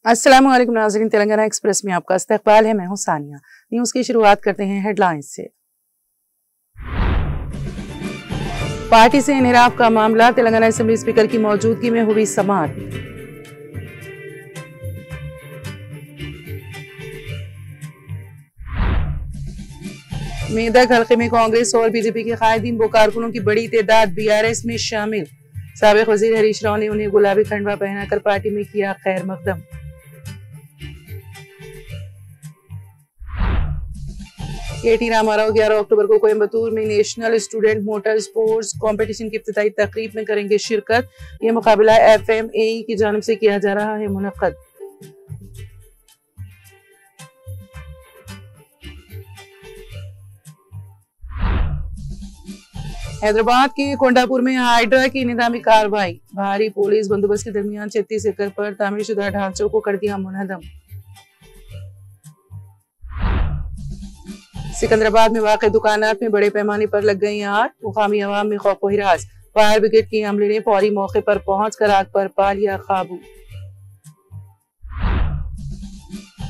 अस्सलाम वालेकुम नाज़रीन, तेलंगाना एक्सप्रेस में आपका इस्तकबाल है। मैं हूं सानिया। न्यूज़ की शुरुआत करते हैं हेडलाइंस से। पार्टी से इनहराफ का मामला, तेलंगाना असेंबली स्पीकर की मौजूदगी में हुई समाअत। मेदक हल्के में कांग्रेस और बीजेपी के कायदीन व कारकुनों की बड़ी तादाद बीआरएस में शामिल। साबिक वजीर हरीश राव ने उन्हें गुलाबी खंडवा पहनाकर पार्टी में किया खैर मकदम। केटी रामाराव 11 अक्टूबर को कोयम्बतूर में national student motor sports competition की इफ्तिताई तकरीब में करेंगे शिरकत। यह मुकाबला FMAE की जानिब से किया जा रहा है मुनक्कद। हैदराबाद के कोंडापुर में हाइड्रा की निजामी कार्रवाई। भारी पुलिस बंदोबस्त के दरमियान 36 एकड़ पर तामीरशुदा ढांचों को कर दिया मुनहदम। सिकंदराबाद में वाक़ दुकानात में बड़े पैमाने पर लग गई आग। मुकामी अवाम में खौफ व हिरास। फायर ब्रिगेड के अमले ने फौरी मौके पर पहुंचकर आग पर पा लिया काबू।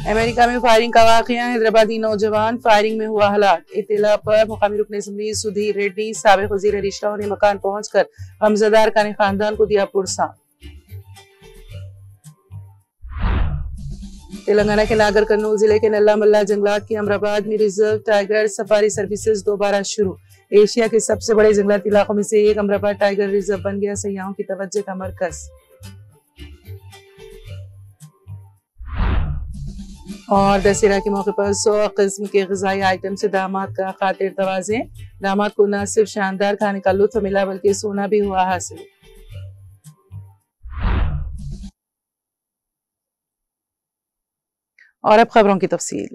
अमेरिका में फायरिंग का वाकया, हैदराबादी नौजवान फायरिंग में हुआ हलाक। इत्तला पर मुकामी रुकन असम्बली सुधीर रेड्डी साबिक वजीर हरीश राव ने मकान पहुंचकर गमजदा अरकान खानदान को दिया पुरसा। तेलंगाना के नागर कर्नूल जिले के नल्ला मल्ला जंगलात की अमराबाद में रिजर्व टाइगर सफारी सर्विसेज दोबारा शुरू। एशिया के सबसे बड़े जंगलाती इलाकों में से एक अमराबाद टाइगर रिजर्व बन गया सयाहों की तवज्जो का मरकज। और दशहरा के मौके पर 100 किस्म के ग़िज़ाई आइटम से दामाद का खातिर तवाज़े। दामाद को न सिर्फ शानदार खाने का लुत्फ मिला बल्कि सोना भी हुआ हासिल। और अब खबरों की तफसील।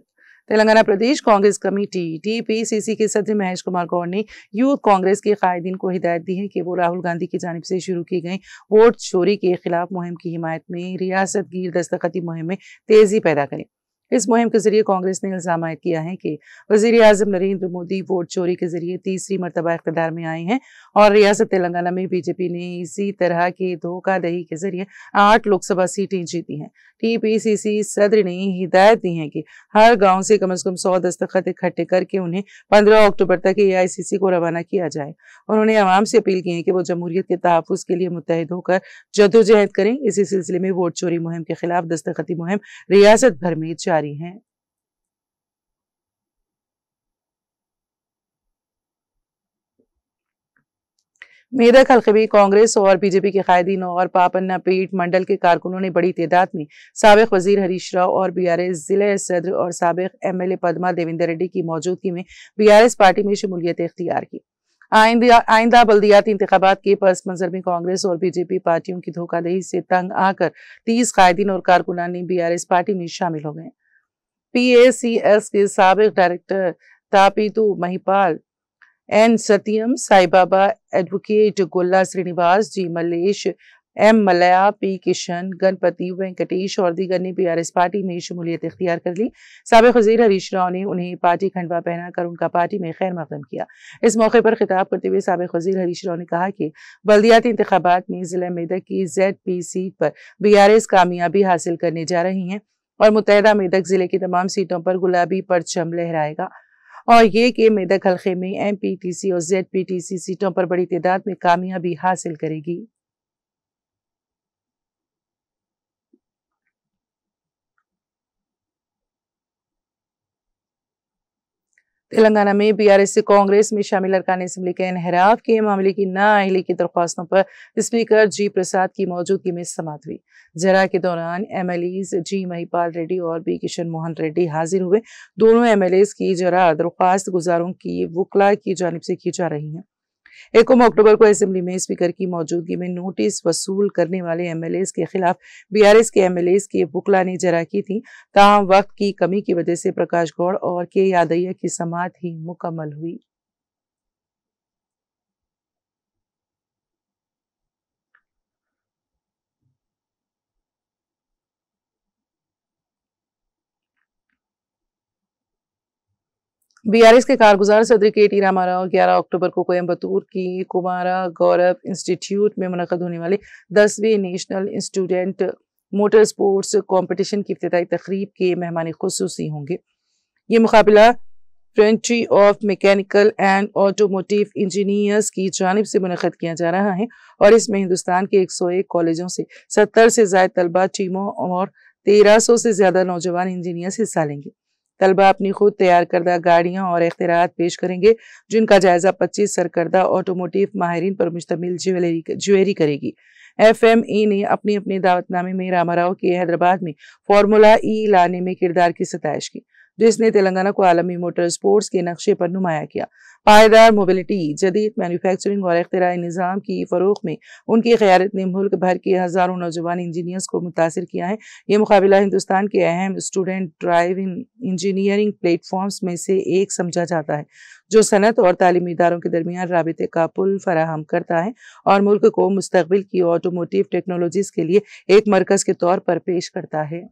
तेलंगाना प्रदेश कांग्रेस कमेटी TPCC के सदर महेश कुमार गौड़ ने यूथ कांग्रेस के कायदीन को हिदायत दी है कि वो राहुल गांधी की जानिब से शुरू की गई वोट चोरी के खिलाफ मुहिम की हिमायत में रियासत गिर दस्तखती मुहिम में तेजी पैदा करें। इस मुहिम के जरिए कांग्रेस ने इल्जाम आयद किया है कि वज़ीर आज़म नरेंद्र मोदी वोट चोरी के जरिए तीसरी मरतबा इख्तिदार में आए हैं और रियासत तेलंगाना में बीजेपी ने इसी तरह के धोखाधड़ी के जरिए 8 लोकसभा सीटें जीती हैं। TPCC सदर ने हिदायत दी है कि हर गांव से कम 100 दस्तखत इकट्ठे करके उन्हें 15 अक्टूबर तक AICC को रवाना किया जाए। उन्होंने आवाम से अपील की है कि वो जमहूरियत के तहफ़्फ़ुज़ के लिए मुत्तहिद होकर जद्दोजहद करें। इसी सिलसिले में वोट चोरी मुहिम के खिलाफ दस्तखती मुहिम रियासत भर में जारी है। मेदक हल्के में कांग्रेस और बीजेपी के कायदीन और पापन्ना पीठ मंडल के कारकुनों ने बड़ी तादाद में साबिक वजीर हरीश राव और BRS जिले सदर और साबिक MLA पद्मा देवेंद्र रेड्डी की मौजूदगी में BRS पार्टी में शमूलियत इख्तियार की। आइंदा बल्दियाती इंतखाबात के पस मंजर में कांग्रेस और बीजेपी पार्टियों की धोखाधड़ी से तंग आकर 30 कायदीन और कारकुनान ने BRS पार्टी में शामिल हो गए। PACS के साबिक director Tapitu Mahipal, N Satyam, Sai Baba, advocate Golla Srinivas, G Mallesh, M Malaya, P Kishan, Ganapati Venkatesh और दीगर ने BRS पार्टी में शमूलियत इख्तियार कर ली। साबिक वज़ीर हरीश राव ने उन्हें पार्टी खंडवा पहनाकर उनका पार्टी में खैर मकदम किया। इस मौके पर खिताब करते हुए साबिक वज़ीर हरीश राव ने कहा कि बल्दियाती इंतखाबात में जिला मेदक की ZP सीट पर BRS कामयाबी हासिल करने जा रही हैं और मुत्तहिदा मेदक जिले की तमाम सीटों पर गुलाबी परचम लहराएगा और ये कि मेदक हल्के में MPTC और ZPTC सीटों पर बड़ी तादाद में कामयाबी हासिल करेगी। तेलंगाना में BRS से कांग्रेस में शामिल अरकान असम्बली के इनहराफ के मामले की नाअहली की दरख्वास्तों पर स्पीकर G प्रसाद की मौजूदगी में समाअत हुई। जरा के दौरान MLAs G महिपाल रेड्डी और B किशन मोहन रेड्डी हाजिर हुए। दोनों MLAs की जरा दरख्वास्त गुजारों की वकला की जानिब से की जा रही हैं। 1 अक्टूबर को असेंबली में स्पीकर की मौजूदगी में नोटिस वसूल करने वाले MLAs के खिलाफ BRS के MLAs के वकला ने जरा की थी। ताहम वक्त की कमी की वजह से प्रकाश गौड़ और के यादैया की समाअत ही मुकम्मल हुई। BRS के कारगुजार सदर KT रामाराव 11 अक्टूबर को कोयम्बतूर की कुमारा गौरव इंस्टीट्यूट में मुनक़द होने वाले 10वीं national student motor sports competition की इफ्तिताई तकरीब के मेहमान खुसूसी होंगे। ये मुकाबला Frenchie of mechanical and automotive engineers की जानिब से मुनक़्क़िद किया जा रहा है और इसमें हिंदुस्तान के 101 कॉलेजों से 70 से ज़ायद तलबा टीमों और 1300 से ज़्यादा नौजवान इंजीनियर्स हिस्सा लेंगे। तलबा अपनी खुद तैयार करदा गाड़ियाँ और इख्तिरात पेश करेंगे, जिनका जायजा 25 सरकर्दा ऑटोमोटिव माहिरीन पर मुश्तमिल ज्वेलरी करेगी। FME ने अपनी अपनी दावतनामे में रामाराव के हैदराबाद में फार्मूला ई लाने में किरदार की सताइश की, जिसने तेलंगाना को आलमी मोटर स्पोर्ट्स के नक्शे पर नुमाया किया। पायदार मोबिलिटी, जदीद मैन्युफैक्चरिंग और इख्तिराई निज़ाम की फ़रोग़ में उनकी क़यादत ने मुल्क भर के हज़ारों नौजवान इंजीनियर्स को मुतासिर किया है। ये मुकाबला हिंदुस्तान के अहम स्टूडेंट ड्राइव इंजीनियरिंग प्लेटफॉर्म्स में से एक समझा जाता है, जो सनत और तालीमी इदारों के दरमियान राबिते का पुल फराहम करता है और मुल्क को मुस्तक़बिल की ऑटोमोटिव टेक्नोलॉजीज़ के लिए एक मरकज़ के तौर पर पेश करता है।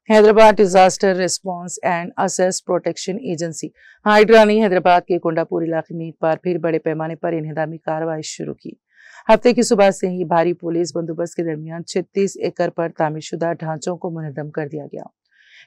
Hyderabad disaster response and assess protection agency hydra ने हैदराबाद के कोंडापुर इलाके में एक बार फिर बड़े पैमाने पर इन्हदामी कार्रवाई शुरू की। हफ्ते की सुबह से ही भारी पुलिस बंदोबस्त के दरमियान 36 एकड़ पर तामीरशुदा ढांचों को मुनहदम कर दिया गया।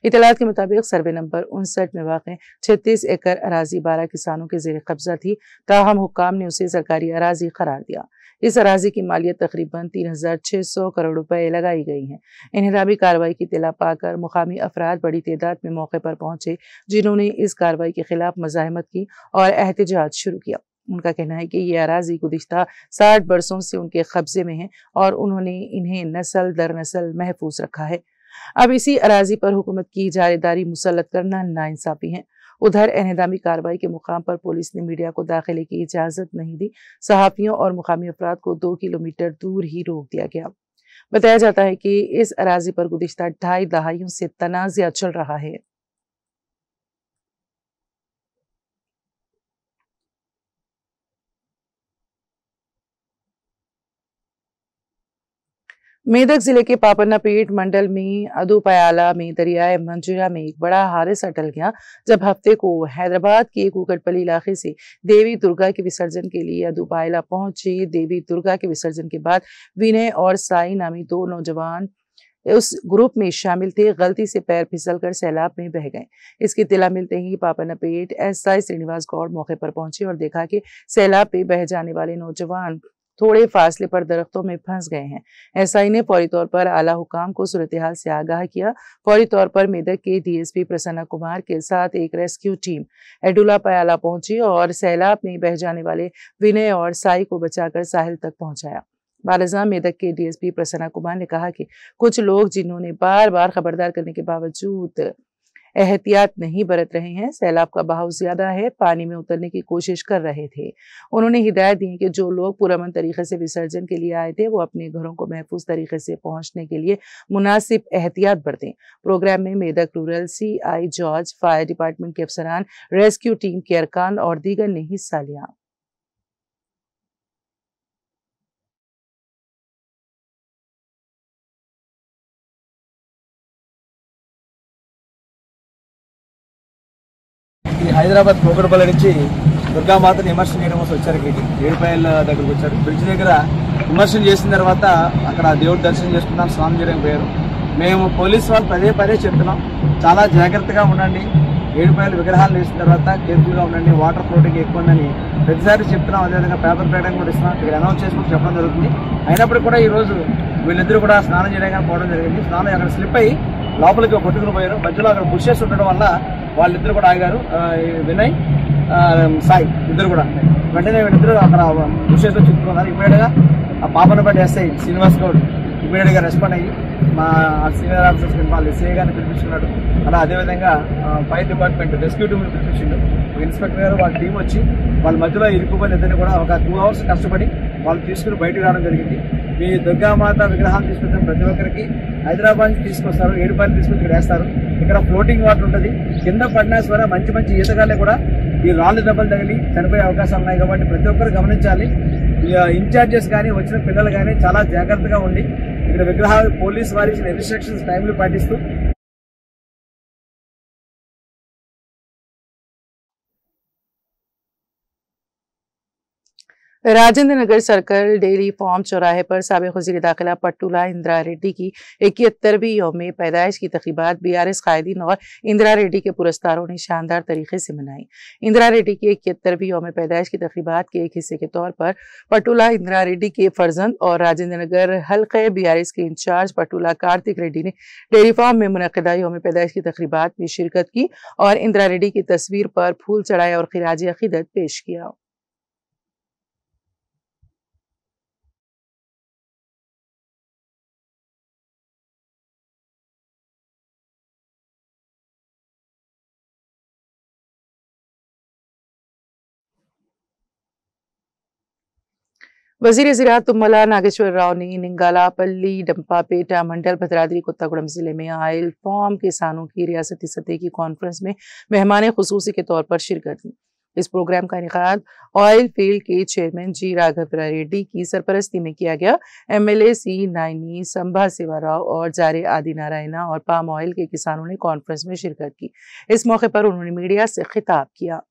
इतलात के मुताबिक सर्वे नंबर 59 में वाक़ 36 एकड़ अराजी 12 किसानों के ज़ेर कब्जा थी, ताहम हुक्काम ने उसे सरकारी अराजी करार दिया। इस अराजी की मालियत तकरीबन 3600 करोड़ रुपए लगाई गई है। इन्हदामी कार्रवाई की इत्तला पाकर मुकामी अफराद बड़ी तादाद में मौके पर पहुंचे, जिन्होंने इस कार्रवाई के खिलाफ मज़ाहमत की और एहतजाज शुरू किया। उनका कहना है कि ये अराजी गुज़िश्ता 60 बरसों से उनके कब्जे में है और उन्होंने इन्हें नस्ल दर नस्ल महफूज रखा है। अब इसी अराजी पर हुकूमत की इजारेदारी मुसल्लत करना नाइंसाफी है। उधर इन्हदामी कार्रवाई के मुकाम पर पुलिस ने मीडिया को दाखिले की इजाजत नहीं दी। सहाफ़ियों और मुकामी अफराद को 2 किलोमीटर दूर ही रोक दिया गया। बताया जाता है कि इस अराजी पर गुज़िश्ता 2.5 दहाइयों से तनाज़ा चल रहा है। मेदक जिले के पापन्नापेट मंडल में अदुपयाला में दरियाए मंजीरा में एक बड़ा हादसा टल गया, जब हफ्ते को हैदराबाद के कुकटपल्ली इलाके से देवी दुर्गा के विसर्जन के लिए अदुपयाला पहुंचे। देवी दुर्गा के विसर्जन के बाद विनय और साई नामी 2 नौजवान उस ग्रुप में शामिल थे, गलती से पैर फिसलकर सैलाब में बह गए। इसकी इत्तला मिलते ही पापन्नापेट SI श्रीनिवास गौड़ मौके पर पहुंचे और देखा कि सैलाब में बह जाने वाले नौजवान थोड़े फासले पर दरख्तों में फंस गए हैं। SI ने फौरी तौर पर आला हुकाम को सूरत हाल से आगाह किया। फौरी तौर पर मेदक के DSP प्रसन्ना कुमार के साथ एक रेस्क्यू टीम एडुला पयाला पहुंची और सैलाब में बह जाने वाले विनय और साई को बचाकर साहिल तक पहुंचाया। बालज़ाम मेदक के DSP प्रसन्ना कुमार ने कहा कि कुछ लोग जिन्होंने बार बार खबरदार करने के बावजूद एहतियात नहीं बरत रहे हैं, सैलाब का बहाव ज्यादा है, पानी में उतरने की कोशिश कर रहे थे। उन्होंने हिदायत दी कि जो लोग पुरअमन तरीके से विसर्जन के लिए आए थे, वो अपने घरों को महफूज तरीके से पहुंचने के लिए मुनासिब एहतियात बरतें। प्रोग्राम में Medak rural CI George, fire department के अफसरान, रेस्क्यू टीम के अरकान और दीगर ने हिस्सा लिया। హైదరాబాద్ కోకడపల్లి నుంచి దుర్గామాతని విమర్శన చేయడం కోసం వచ్చారు. ఇక్కడికి ఏడుపాయల దగ్గరకు వచ్చారు. బ్రిడ్జ్ దగ్గర విమర్శన చేసిన తర్వాత అక్కడ దేవుడి దర్శనం చేసుకున్నాం, స్నానం చేయడానికి పోయారు. మేము పోలీసు వాళ్ళు పదే చెప్తున్నాం, చాలా జాగ్రత్తగా ఉండండి, ఏడుపాయల విగ్రహాలు వేసిన తర్వాత కేర్ఫుల్గా ఉండండి, వాటర్ ఫ్లోటింగ్ ఎక్కువ ఉందని ప్రతిసారి చెప్తున్నాం. అదేవిధంగా పేపర్ ప్రకటన కూడా ఇస్తున్నాం, ఇక్కడ అనౌన్స్ చేసుకుని చెప్పడం జరుగుతుంది. అయినప్పటికీ కూడా ఈరోజు వీళ్ళిద్దరూ కూడా స్నానం చేయడానికి పోవడం జరిగింది. స్నానం అక్కడ స్లిప్ అయ్యి లోపలికి కొట్టుకుని పోయారు. మధ్యలో అక్కడ బుషెస్ ఉండడం వల్ల వాళ్ళిద్దరు కూడా ఆగారు. వినయ్, సాయి ఇద్దరు కూడా వెంటనే వీళ్ళిద్దరు అక్కడ బుషెస్లో చిక్కుకున్నారు. ఇమీడియట్గా ఆ పాపన్నపేట SI శ్రీనివాస్ గౌడ్ ఇమీడియట్గా రెస్పాండ్ అయ్యి మా సీనియర్ ఆఫీసర్స్ వాళ్ళ SI గారిని పిలిపించుకున్నాడు. అలా అదేవిధంగా ఫైర్ డిపార్ట్మెంట్ రెస్క్యూ టీమ్ని పిలిపించిండు. ఇన్స్పెక్టర్ గారు వాళ్ళ టీం వచ్చి వాళ్ళ మధ్యలో ఇరుక్కుపోయిన ఇద్దరిని కూడా ఒక 2 అవర్స్ కష్టపడి వాళ్ళు తీసుకుని బయటకు రావడం జరిగింది. మీ దుర్గామాత విగ్రహాన్ని తీసుకొచ్చిన ప్రతి ఒక్కరికి హైదరాబాద్ తీసుకొస్తారు, ఏడుపాయలు తీసుకొచ్చి ఇక్కడ వేస్తారు. ఇక్కడ ఫ్లోటింగ్ వాటర్ ఉంటుంది. కింద పడినా సరే మంచి ఈతగాళ్ళే కూడా ఈ రాళ్ళు దెబ్బలు తగిలి చనిపోయే అవకాశాలు ఉన్నాయి. కాబట్టి ప్రతి ఒక్కరు గమనించాలి. ఇన్ఛార్జెస్ కానీ వచ్చిన పిల్లలు కానీ చాలా జాగ్రత్తగా ఉండి ఇక్కడ విగ్రహాలు పోలీసు వారి ఇచ్చిన ఇన్స్ట్రక్షన్స్ టైంలు పాటిస్తూ Rajendra Nagar circle dairy farm चौराहे पर साबिक वज़ीर दाखिला पट्टुला इंदिरा रेड्डी की 71वीं यौम पैदाइश की तकरीबात बीआरएस कायदीन और इंदिरा रेड्डी के पुरस्कारों ने शानदार तरीके से मनाई। इंदिरा रेड्डी की 71वीं यौम पैदाइश की तकरीबात के एक हिस्से के तौर पर पट्टुला इंदिरा रेड्डी के फर्जंद और राजेंद्र नगर हल्के बीआरएस के इंचार्ज पट्टुला कार्तिक रेड्डी ने डेयरी फार्म में मुनक़दा यौम पैदाइश की तकरीबात में शिरकत की और इंदिरा रेड्डी की तस्वीर पर फूल चढ़ाए और खिराज अकीदत पेश किया। वजीर ज़राअत तुम्मला नागेश्वर राव ने निंगालापल्ली डंपापेटा मंडल भद्राद्री कोत्तागुड़म जिले में आयल फार्म किसानों की रियासती सतह की कॉन्फ्रेंस में मेहमान खुसूसी के तौर पर शिरकत की। इस प्रोग्राम का इनेकाद ऑयल फील्ड के चेयरमैन जी राघव रेड्डी की सरपरस्ती में किया गया। एमएलए सी नाइनी, संभा सेवाराव और जारे आदि नारायणा और पाम ऑयल के किसानों ने कॉन्फ्रेंस में शिरकत की। इस मौके पर उन्होंने मीडिया से खिताब किया।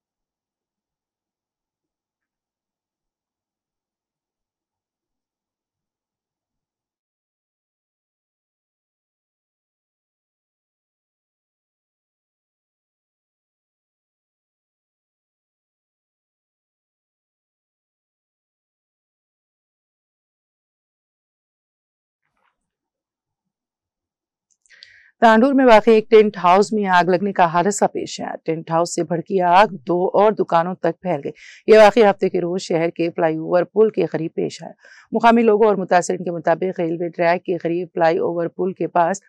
तांडूर में वाक़ई एक टेंट हाउस में आग लगने का हादसा पेश आया। टेंट हाउस से भड़की आग 2 और दुकानों तक फैल गई। ये वाक़या हफ्ते के रोज शहर के फ्लाईओवर पुल के करीब पेश आया। मुकामी लोगों और मुतासिरीन के मुताबिक रेलवे ट्रैक के करीब फ्लाईओवर पुल के पास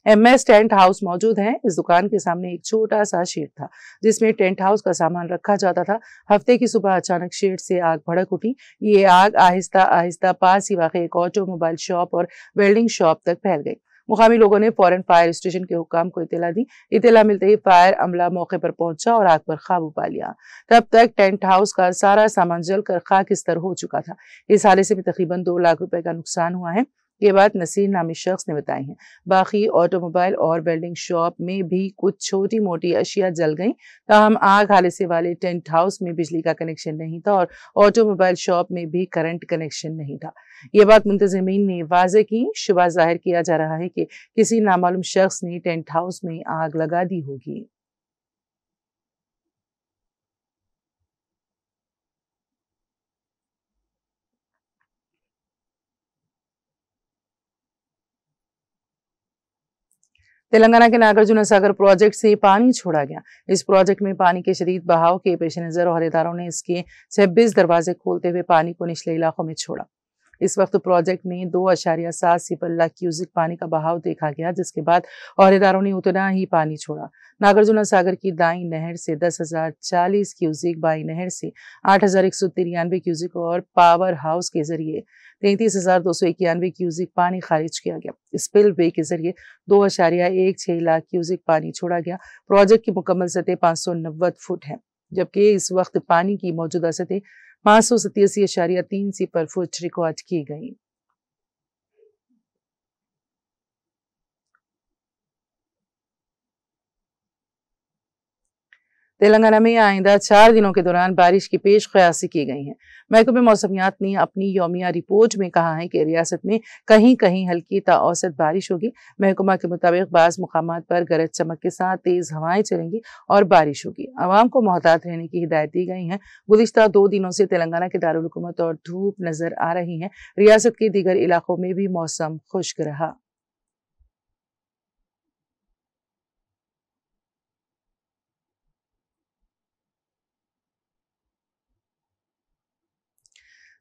एमएस टेंट हाउस मौजूद है। इस दुकान के सामने एक छोटा सा शेड था जिसमें टेंट हाउस का सामान रखा जाता था। हफ्ते की सुबह अचानक शेड से आग भड़क उठी। ये आग आहिस्ता आहिस्ता पास ही वाक़ई एक ऑटोमोबाइल शॉप और वेल्डिंग शॉप तक फैल गई। मुकामी लोगों ने फौरन फायर स्टेशन के हुक्काम को इत्तला दी। इत्तला मिलते ही फायर अमला मौके पर पहुंचा और आग पर काबू पा लिया। तब तक टेंट हाउस का सारा सामान जलकर खाकिस्तर हो चुका था। इस हादसे में तकरीबन 2 लाख रुपए का नुकसान हुआ है। ये बात नसीर नामी शख्स ने बताई है। बाकी ऑटोमोबाइल और वेल्डिंग शॉप में भी कुछ छोटी मोटी अशिया जल गई। ताहम आग हादसे वाले टेंट हाउस में बिजली का कनेक्शन नहीं था और ऑटोमोबाइल शॉप में भी करंट कनेक्शन नहीं था। ये बात मुंतजिमीन ने वाज़ेह की। शुबा जाहिर किया जा रहा है कि किसी नामालूम शख्स ने टेंट हाउस में आग लगा दी होगी। तेलंगाना के नागार्जुन सागर प्रोजेक्ट से पानी छोड़ा गया। इस प्रोजेक्ट में पानी के शदीद बहाव के पेश नजर अहदेदारों ने इसके 26 दरवाजे खोलते हुए पानी को निचले इलाकों में छोड़ा। इस वक्त प्रोजेक्ट में 2.7 सिफर लाख क्यूसिक पानी का बहाव देखा गया, जिसके बाद अहदेदारों ने उतना ही पानी छोड़ा। नागार्जुन सागर की दाई नहर से 10,040 क्यूसिक, बाई नहर से 8,193 क्यूसिक और पावर हाउस के जरिए 33,291 क्यूसिक पानी खारिज किया गया। स्पिल वे के जरिए 2.16 लाख क्यूसिक पानी छोड़ा गया। प्रोजेक्ट की मुकम्मल सतह 590 फुट है, जबकि इस वक्त पानी की मौजूदा सतह 587.3 सिफर फुट रिकॉर्ड की गई। तेलंगाना में आइंदा 4 दिनों के दौरान बारिश की पेश क़यासी की गई है। महकमे मौसमियात ने अपनी यौमिया रिपोर्ट में कहा है कि रियासत में कहीं कहीं हल्की ता औसत बारिश होगी। महकमा के मुताबिक बाज़ मुकामात पर गरज चमक के साथ तेज़ हवाएं चलेंगी और बारिश होगी। आवाम को मोहतात रहने की हिदायत दी गई है। गुज़िश्ता 2 दिनों से तेलंगाना के दारुल हुकूमत और धूप नजर आ रही है। रियासत के दीगर इलाकों में भी मौसम खुश्क रहा।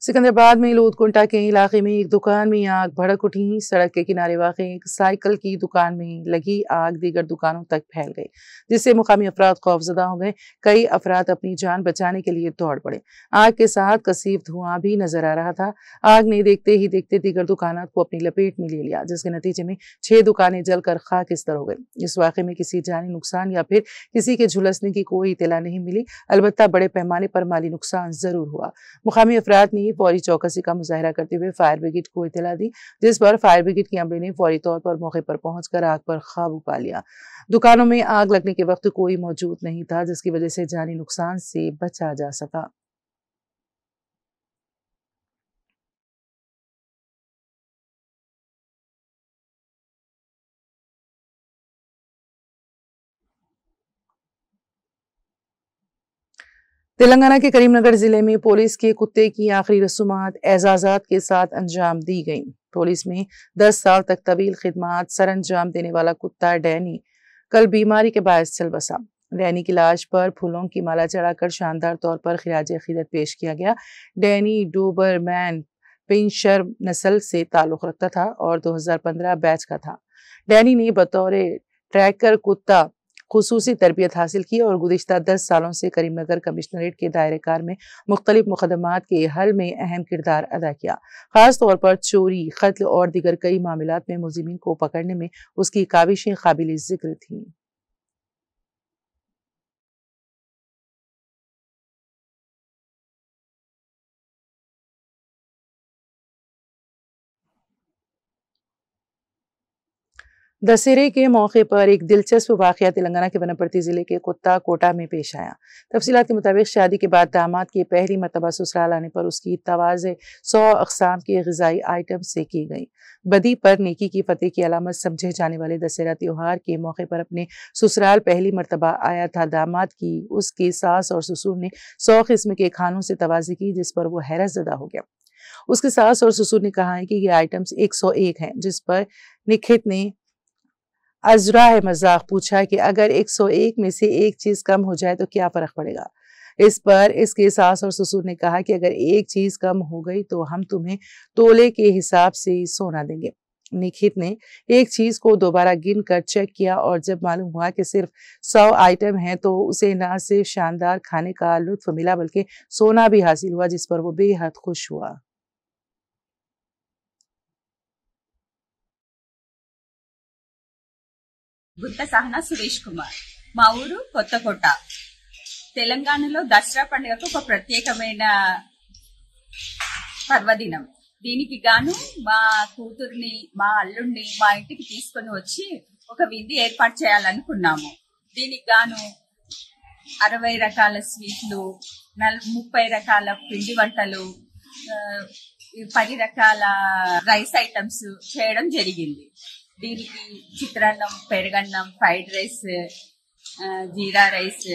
सिकंदराबाद में लूदकुंटा के इलाके में एक दुकान में आग भड़क उठी। सड़क के किनारे वाक़ एक साइकिल की दुकान में लगी आग दीगर दुकानों तक फैल गई, जिससे मुकामी अफराद खौफजदा हो गए। कई अफराद अपनी जान बचाने के लिए दौड़ पड़े। आग के साथ कसीफ धुआं भी नजर आ रहा था। आग ने देखते ही देखते दीगर दुकानात को अपनी लपेट में ले लिया, जिसके नतीजे में 6 दुकानें जलकर खाकिस्तर हो गई। इस वाक़े में किसी जानी नुकसान या फिर किसी के झुलसने की कोई इत्तला नहीं मिली। अलबत्ता बड़े पैमाने पर माली नुकसान जरूर हुआ। मुकामी अफराद ने फौरी चौकसी का मुजाहरा करते हुए फायर ब्रिगेड को इत्तला दी, जिस पर फायर ब्रिगेड की अमले ने फौरी तौर पर मौके पर पहुंचकर आग पर काबू पा लिया। दुकानों में आग लगने के वक्त कोई मौजूद नहीं था, जिसकी वजह से जानी नुकसान से बचा जा सका। तेलंगाना के करीमनगर जिले में पुलिस के कुत्ते की आखिरी रसूमात एजाजात के साथ अंजाम दी गई। पुलिस में 10 साल तक तवील खिदमात सरअंजाम देने वाला कुत्ता डैनी कल बीमारी के बायस चल बसा। डैनी की लाश पर फूलों की माला चढ़ाकर शानदार तौर पर खिराज अकीदत पेश किया गया। डैनी डोबरमैन पिंशर नस्ल से ताल्लुक रखता था और 2015 बैच का था। डैनी ने बतौर ट्रैकर कुत्ता खुसूसी तरबियत हासिल की और गुज़िश्ता 10 सालों से करीमनगर कमिश्नरेट के दायरेकार में मुख्तलिफ मुकदमात के हल में अहम किरदार अदा किया। खास तौर पर चोरी, कत्ल और दीगर कई मामलात में मुलजिमीन को पकड़ने में उसकी काविशें काबिल जिक्र थीं। दशहरे के मौके पर एक दिलचस्प वाकया तेलंगाना के वनपर्ती जिले के कुत्ता कोटा में पेश आया। तफसीलात के मुताबिक शादी के बाद दामाद के पहली मरतबा ससुराल आने पर उसकी तवाज़े 100 अक़साम के ग़िज़ाई आइटम से की गई। बदी पर नेकी की फतेह की अलामत समझे जाने वाले दशहरा त्योहार के मौके पर अपने ससुराल पहली मरतबा आया था दामाद की उसकी सास और ससुर ने 100 किस्म के खानों से तवाज़े की, जिस पर वो हैरत ज़दा हो गया। उसके सास और ससुर ने कहा है कि ये आइटम्स 101 हैं, जिस पर निखित ने अजरा है मजाक पूछा कि अगर 101 में से एक चीज कम हो जाए तो क्या फर्क पड़ेगा। इस पर इसके सास और ससुर ने कहा कि अगर एक चीज कम हो गई तो हम तुम्हें तोले के हिसाब से सोना देंगे। निखित ने एक चीज को दोबारा गिन कर चेक किया और जब मालूम हुआ कि सिर्फ 100 आइटम हैं तो उसे न सिर्फ शानदार खाने का लुत्फ मिला बल्कि सोना भी हासिल हुआ, जिस पर वो बेहद खुश हुआ। గుత్త సహనా సురేష్ కుమార్, మా ఊరు కొత్తకోట. తెలంగాణలో దసరా పండుగకు ఒక ప్రత్యేకమైన పర్వదినం. దీనికి గాను మా కూతుర్ని, మా అల్లుడిని మా ఇంటికి తీసుకొని వచ్చి ఒక విందు ఏర్పాటు చేయాలనుకున్నాము. దీనికి గాను 60 రకాల స్వీట్లు, 30 రకాల పిండి వంటలు, 10 రకాల రైస్ ఐటమ్స్ చేయడం జరిగింది. దీనికి చిత్రాన్నం, పెరుగన్నం, ఫ్రైడ్ రైస్, జీరా రైస్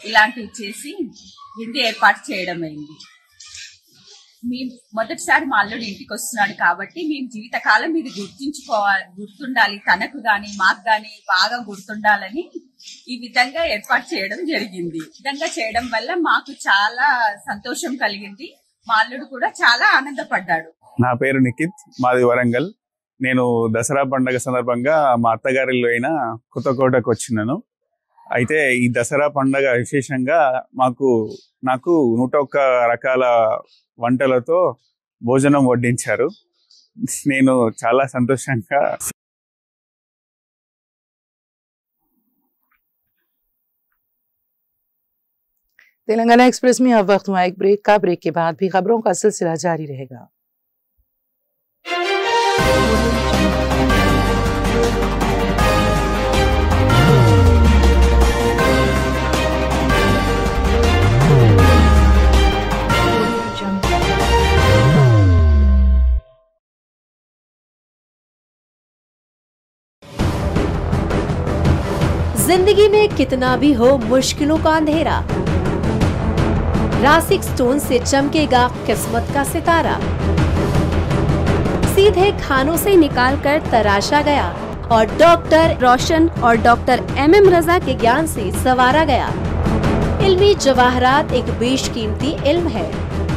ఇలాంటివి చేసి విందు ఏర్పాటు చేయడం అయింది. మేము మొదటిసారి మా అల్లుడు ఇంటికి వస్తున్నాడు కాబట్టి మేము జీవితకాలం ఇది గుర్తుండాలి, తనకు గాని మాకు గాని బాగా గుర్తుండాలని ఈ విధంగా ఏర్పాటు చేయడం జరిగింది. ఈ విధంగా చేయడం వల్ల మాకు చాలా సంతోషం కలిగింది. మా అల్లుడు కూడా చాలా ఆనందపడ్డాడు. నా పేరు నిఖిత్, మాది వరంగల్. నేను దసరా పండుగ సందర్భంగా మా అత్తగారిలో అయిన కొత్తకోటకు వచ్చినాను. అయితే ఈ దసరా పండుగ విశేషంగా నాకు 101 రకాల వంటలతో భోజనం వడ్డించారు. నేను చాలా సంతోషంగా तेलंगाना एक्सप्रेस में अब वक्त हुआ एक ब्रेक का। ब्रेक के बाद भी खबरों का सिलसिला जारी रहेगा। जिंदगी में कितना भी हो मुश्किलों का अंधेरा, रासिक स्टोन से चमकेगा किस्मत का सितारा। सीधे खानों से निकालकर तराशा गया और डॉक्टर रोशन और डॉक्टर MM रजा के ज्ञान से संवारा गया। इल्मी जवाहरात एक बेशकीमती इल्म है।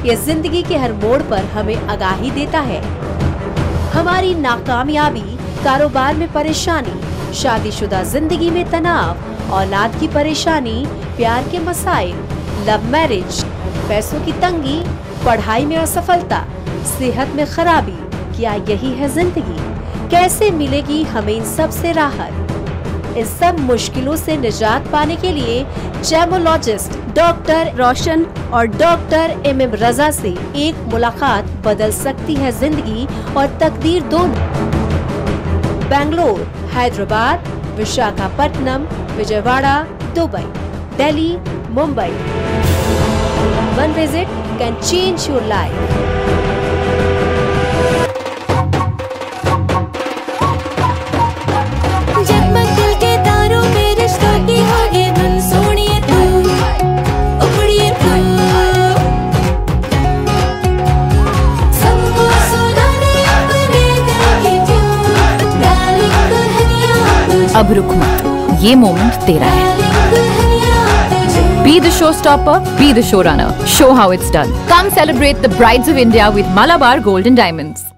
ये जिंदगी के हर मोड़ पर हमें आगाही देता है। हमारी नाकामयाबी, कारोबार में परेशानी, शादीशुदा जिंदगी में तनाव, औलाद की परेशानी, प्यार के मसाइल, लव मैरिज, पैसों की तंगी, पढ़ाई में असफलता, सेहत में खराबी, क्या यही है जिंदगी? कैसे मिलेगी हमें इन सब से राहत? इन सब मुश्किलों से निजात पाने के लिए जेमोलॉजिस्ट डॉक्टर रोशन और डॉक्टर MM रजा से एक मुलाकात बदल सकती है जिंदगी और तकदीर दोनों। Bangalore, Hyderabad, Visakhapatnam, Vijayawada, Dubai, Delhi, Mumbai. One visit can change your life. जगमग दिल के तारों में रिश्तों की होगी धुन, सोनिए तू उखड़िए अब रुक मत, ये मोमेंट तेरा है। Be the showstopper, be the showrunner. Show how it's done. Come celebrate the Brides of India with Malabar Gold and Diamonds.